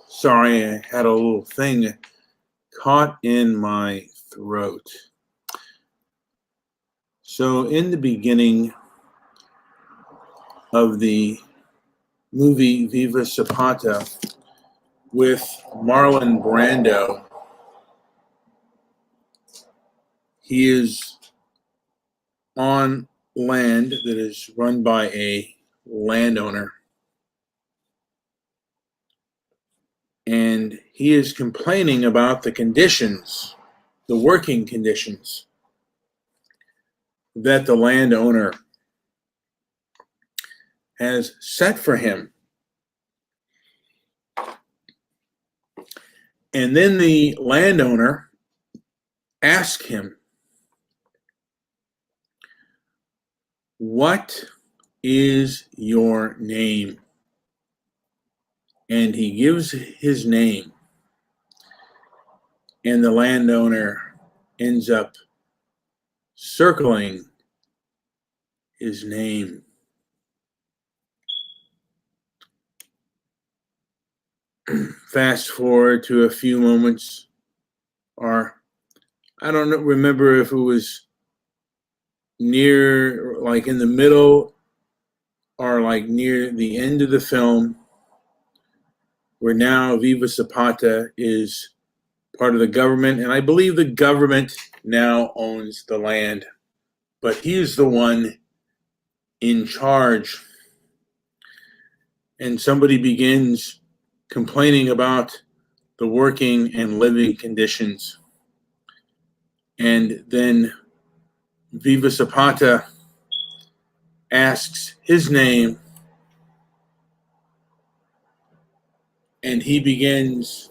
Sorry, I had a little thing caught in my throat. So, in the beginning of the movie Viva Zapata with Marlon Brando, he is on land that is run by a landowner. And he is complaining about the conditions, the working conditions that the landowner has set for him. And then the landowner asks him, "What is your name?" And he gives his name. And the landowner ends up circling his name. Fast forward to a few moments, or I don't remember if it was near, like in the middle, or like near the end of the film, where now Viva Zapata is part of the government, and I believe the government now owns the land, but he's the one in charge. And somebody begins complaining about the working and living conditions. And then Viva Zapata asks his name, and he begins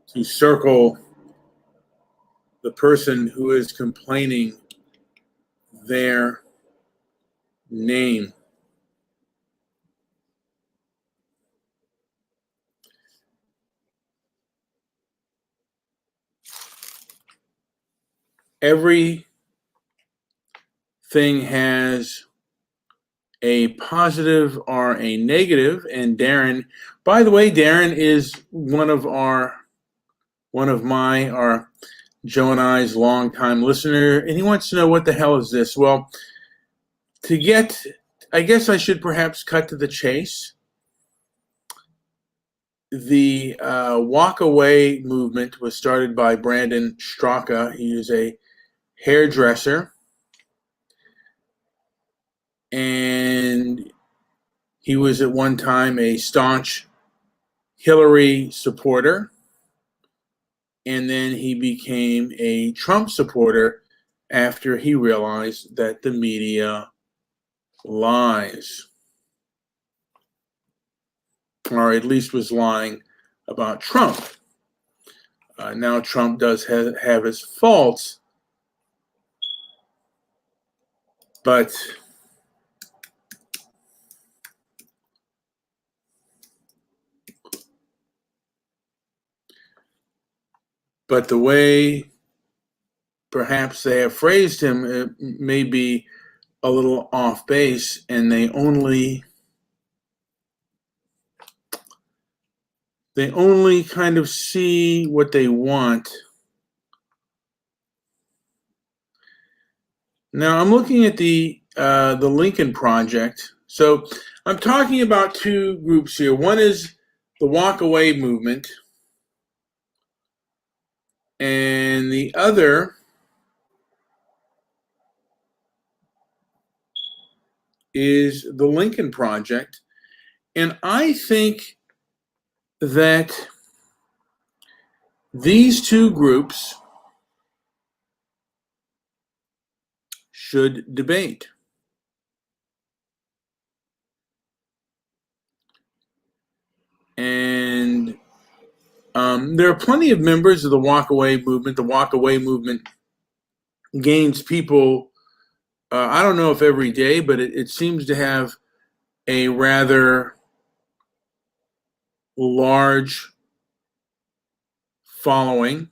to circle the person who is complaining their name. Everything has a positive or a negative, and Darren, by the way, Darren is one of my, or Joe and I's longtime listener, and he wants to know, what the hell is this? Well, I guess I should perhaps cut to the chase. The walk away movement was started by Brandon Straka. He is a hairdresser, and he was at one time a staunch Hillary supporter, and then he became a Trump supporter after he realized that the media lies, or at least was lying about Trump. Now Trump does have his faults, but the way perhaps they have phrased him, it may be a little off base, and they only kind of see what they want. Now I'm looking at the Lincoln Project. So I'm talking about two groups here. One is the walk away movement, and the other is the Lincoln Project. And I think that these two groups should debate. And there are plenty of members of the walkaway movement. The walkaway movement gains people, I don't know if every day, but it seems to have a rather large following.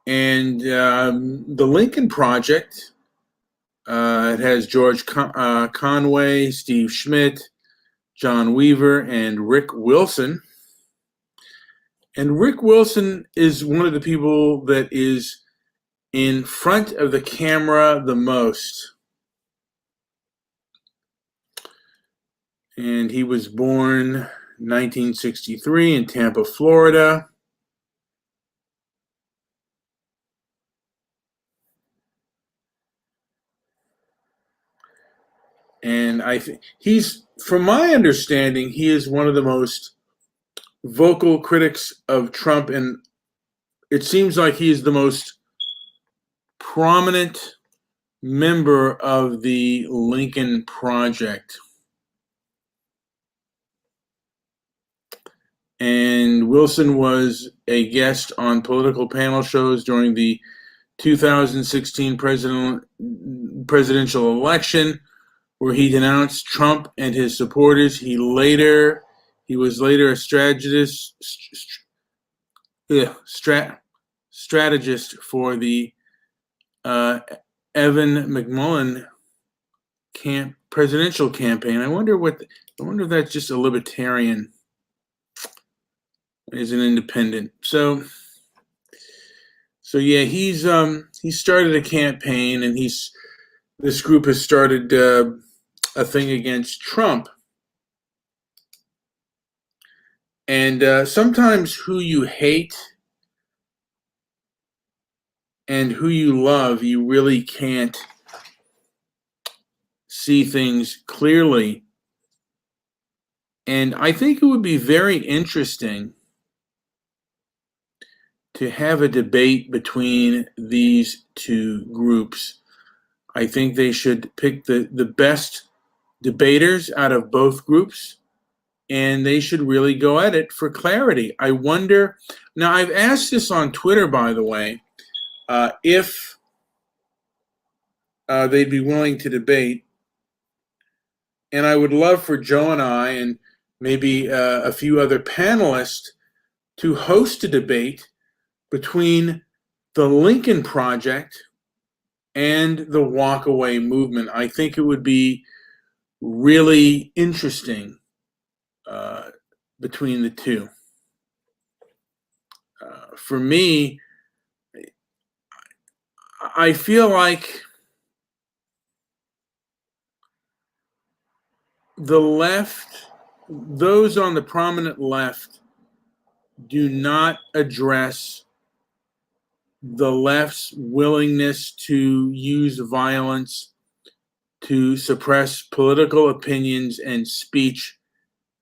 And the Lincoln Project It has George Conway, Steve Schmidt, John Weaver, and Rick Wilson. And Rick Wilson is one of the people that is in front of the camera the most. And he was born 1963 in Tampa, Florida. And he's, from my understanding, he is one of the most vocal critics of Trump, and it seems like he is the most prominent member of the Lincoln Project. And Wilson was a guest on political panel shows during the 2016 presidential election, where he denounced Trump and his supporters. He was later a strategist for the Evan McMullin presidential campaign. I wonder if that's just a libertarian. Is an independent. So yeah, he started a campaign, and this group has started a thing against Trump. And sometimes who you hate and who you love, you really can't see things clearly. And I think it would be very interesting to have a debate between these two groups. I think they should pick the best debaters out of both groups, and they should really go at it for clarity. I wonder, now I've asked this on Twitter, by the way, if they'd be willing to debate, and I would love for Joe and I and maybe a few other panelists to host a debate between the Lincoln Project and the walkaway movement. I think it would be really interesting between the two. For me, I feel like the left, those on the prominent left, do not address the left's willingness to use violence to suppress political opinions and speech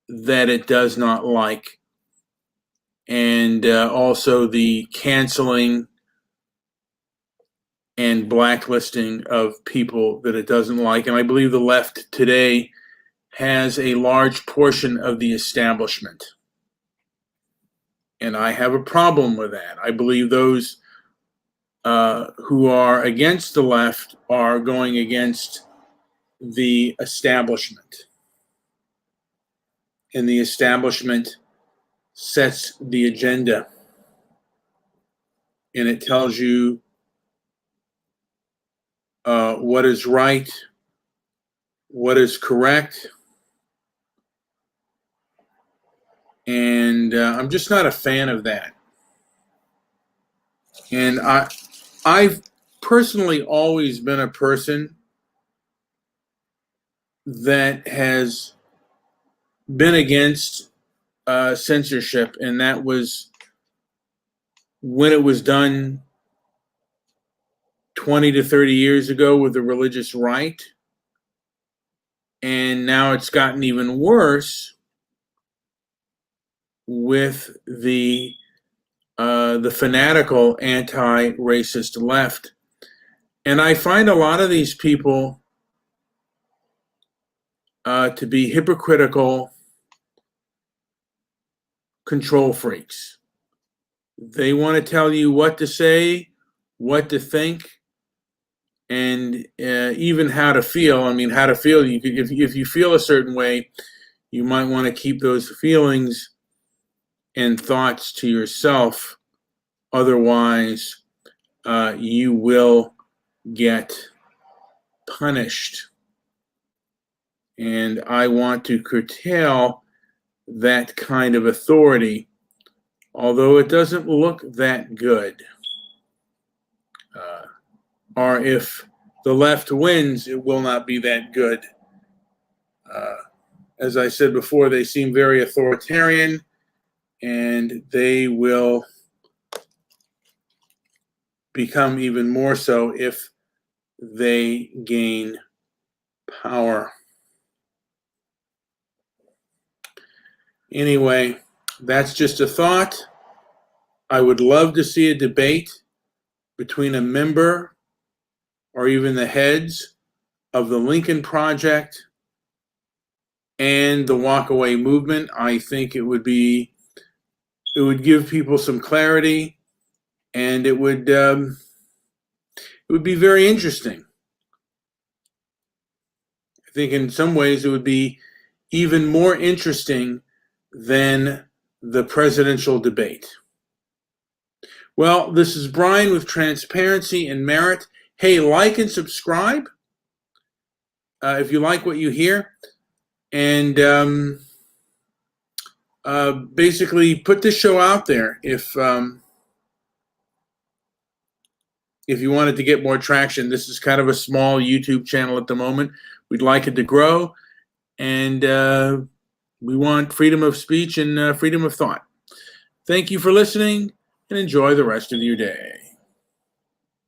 that it does not like, and also the canceling and blacklisting of people that it doesn't like. And I believe the left today has a large portion of the establishment. And I have a problem with that. I believe those who are against the left are going against the establishment. And the establishment sets the agenda. And it tells you what is right, what is correct. And I'm just not a fan of that. And I've personally always been a person that has been against censorship, and that was when it was done 20 to 30 years ago with the religious right. And now it's gotten even worse with the fanatical anti-racist left. And I find a lot of these people to be hypocritical control freaks. They want to tell you what to say, what to think, and even how to feel. I mean, how to feel. If you feel a certain way, you might want to keep those feelings and thoughts to yourself. Otherwise, you will get punished. And I want to curtail that kind of authority, although it doesn't look that good. Or if the left wins, it will not be that good. As I said before, they seem very authoritarian, and they will become even more so if they gain power. Anyway, that's just a thought. I would love to see a debate between a member or even the heads of the Lincoln Project and the walkaway movement. I think it would give people some clarity, and it would be very interesting. I think in some ways it would be even more interesting than the presidential debate. Well, this is Brian with Transparency and Merit. Hey, like and subscribe if you like what you hear. And basically put this show out there if you wanted to get more traction. This is kind of a small YouTube channel at the moment. We'd like it to grow, and we want freedom of speech and freedom of thought. Thank you for listening, and enjoy the rest of your day.